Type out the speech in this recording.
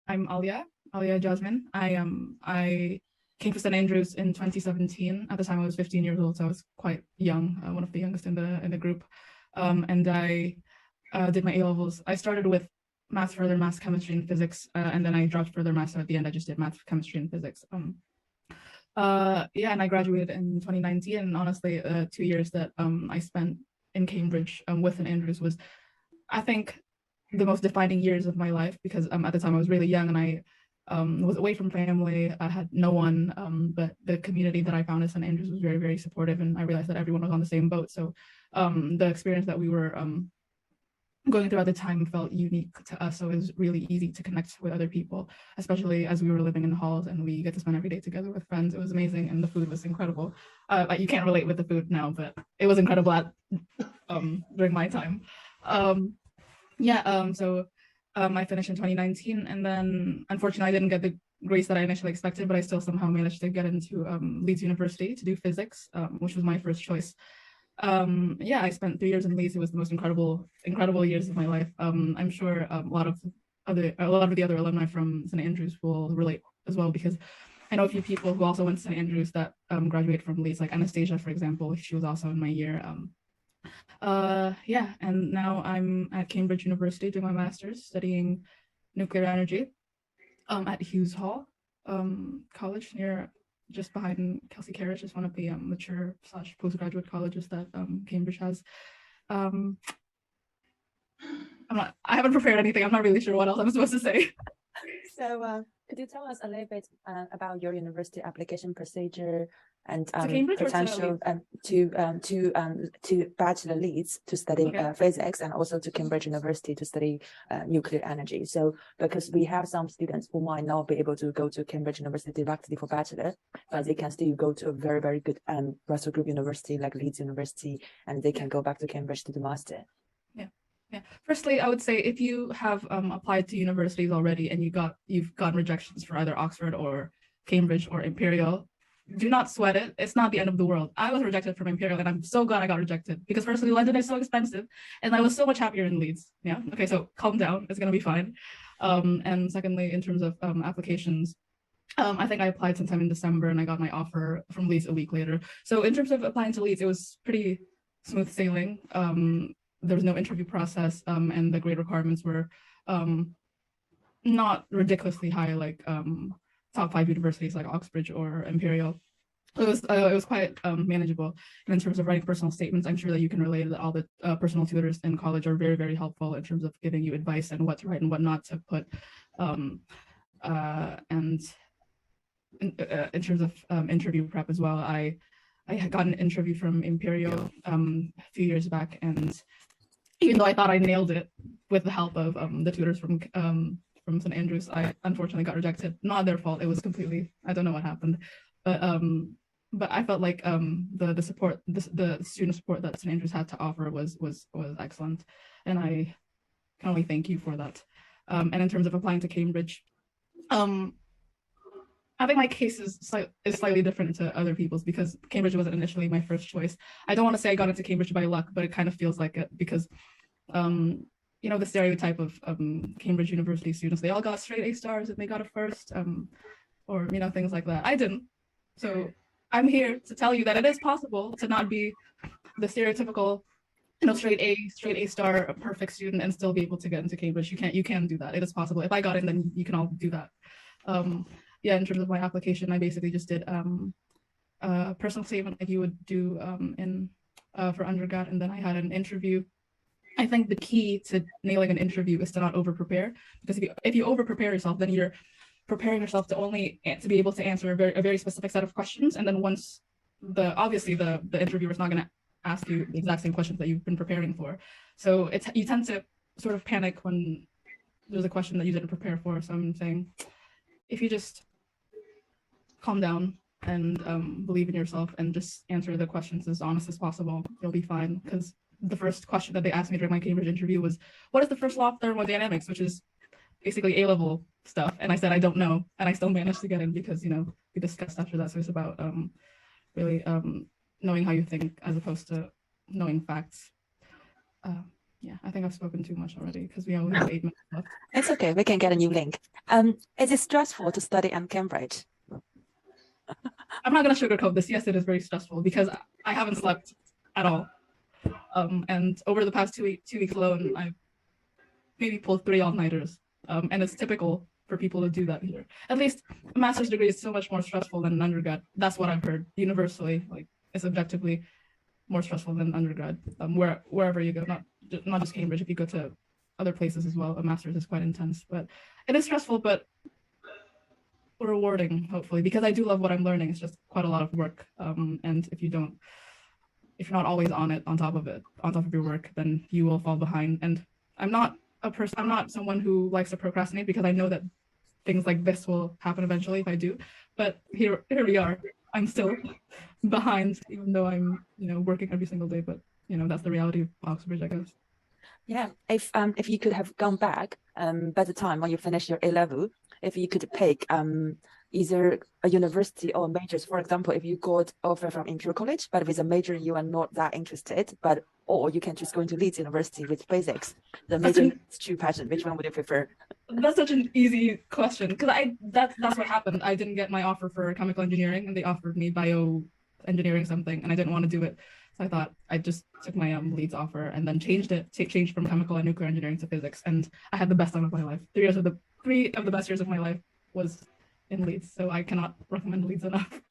I'm Alya Jasmine. I came to St Andrews in 2017. At the time, I was 15 years old, so I was quite young, one of the youngest in the group. And I did my A levels. I started with math further, math, chemistry, and physics, and then I dropped further math. So at the end, I just did math, chemistry, and physics. Yeah, and I graduated in 2019. And honestly, 2 years that I spent in Cambridge with St Andrews was, I think, the most defining years of my life, because at the time I was really young and I was away from family. I had no one, but the community that I found at St Andrews was very, very supportive, and I realized that everyone was on the same boat. So the experience that we were going through at the time felt unique to us. So it was really easy to connect with other people, especially as we were living in the halls and we get to spend every day together with friends. It was amazing, and the food was incredible. You can't relate with the food now, but it was incredible during my time. I finished in 2019, and then unfortunately I didn't get the grades that I initially expected, but I still somehow managed to get into Leeds University to do physics, which was my first choice. I spent 3 years in Leeds. It was the most incredible years of my life. I'm sure a lot of the other alumni from St Andrews will relate as well, because I know a few people who also went to St Andrews that graduated from Leeds, like Anastasia, for example. She was also in my year. And now I'm at Cambridge University doing my master's, studying nuclear energy at Hughes Hall College, near just behind Kelsey Carriage. Is one of the mature / postgraduate colleges that Cambridge has. I haven't prepared anything. I'm not really sure what else I'm supposed to say. So could you tell us a little bit about your university application procedure and potential to Bachelor Leeds to study physics, and also to Cambridge University to study nuclear energy? So because we have some students who might not be able to go to Cambridge University directly for bachelor, but they can still go to a very, very good Russell Group university like Leeds University, and they can go back to Cambridge to do master. Yeah. Firstly, I would say if you have applied to universities already and you've gotten rejections for either Oxford or Cambridge or Imperial, do not sweat it. It's not the end of the world. I was rejected from Imperial, and I'm so glad I got rejected, because firstly, London is so expensive, and I was so much happier in Leeds. Yeah. Okay. So calm down. It's gonna be fine. And secondly, in terms of applications, I think I applied sometime in December, and I got my offer from Leeds a week later. So in terms of applying to Leeds, it was pretty smooth sailing. There was no interview process, and the grade requirements were not ridiculously high, like top 5 universities like Oxbridge or Imperial. It was quite manageable. And in terms of writing personal statements, I'm sure that you can relate that all the personal tutors in college are very, very helpful in terms of giving you advice and what to write and what not to put. And in terms of interview prep as well, I had got an interview from Imperial a few years back, and even though I thought I nailed it with the help of the tutors from St Andrews, I unfortunately got rejected. Not their fault. It was completely, I don't know what happened, but I felt like the support, the student support that St Andrews had to offer was excellent, and I can only thank you for that. And in terms of applying to Cambridge, I think my case is slightly different to other people's, because Cambridge wasn't initially my first choice. I don't want to say I got into Cambridge by luck, but it kind of feels like it, because the stereotype of Cambridge University students, they all got straight A stars and they got a first, or things like that. I didn't. So I'm here to tell you that it is possible to not be the stereotypical straight A star, a perfect student, and still be able to get into Cambridge. You can do that. It is possible. If I got in, then you can all do that. In terms of my application, I basically just did a personal statement like you would do for undergrad, and then I had an interview. I think the key to nailing an interview is to not over-prepare, because if you over-prepare yourself, then you're preparing yourself to be able to answer a very specific set of questions, and then once obviously the interviewer is not going to ask you the exact same questions that you've been preparing for. So you tend to sort of panic when there's a question that you didn't prepare for. So I'm saying, if you just calm down and believe in yourself and just answer the questions as honest as possible, you'll be fine. Because the first question that they asked me during my Cambridge interview was, what is the first law of thermodynamics, which is basically A-level stuff. And I said, I don't know. And I still managed to get in because, we discussed after that. So it's about really knowing how you think as opposed to knowing facts. I think I've spoken too much already because we only have 8 minutes left. It's okay. We can get a new link. Is it stressful to study in Cambridge? I'm not going to sugarcoat this. Yes, it is very stressful because I haven't slept at all. And over the past 2 weeks alone, I've maybe pulled 3 all-nighters. And it's typical for people to do that here. At least a master's degree is so much more stressful than an undergrad. That's what I've heard universally. Like, it's objectively more stressful than undergrad. Wherever you go, not just Cambridge. If you go to other places as well, a master's is quite intense. But it is stressful, but rewarding, hopefully, because I do love what I'm learning. It's just quite a lot of work. And if you're not always on top of your work, then you will fall behind. And I'm not someone who likes to procrastinate, because I know that things like this will happen eventually if I do. But here we are. I'm still behind, even though I'm, working every single day. But that's the reality of Oxbridge, I guess. Yeah, if you could have gone back by the time when you finish your A-level, if you could pick either a university or majors, for example, if you got offer from Imperial College, but with a major you are not that interested, or you can just go into Leeds University with physics, the major is true passion, which one would you prefer? That's such an easy question, because that's what happened. I didn't get my offer for chemical engineering, and they offered me bioengineering something, and I didn't want to do it. So I thought I just took my Leeds offer and then changed from chemical and nuclear engineering to physics, and I had the best time of my life. 3 of the best years of my life was in Leeds, so I cannot recommend Leeds enough.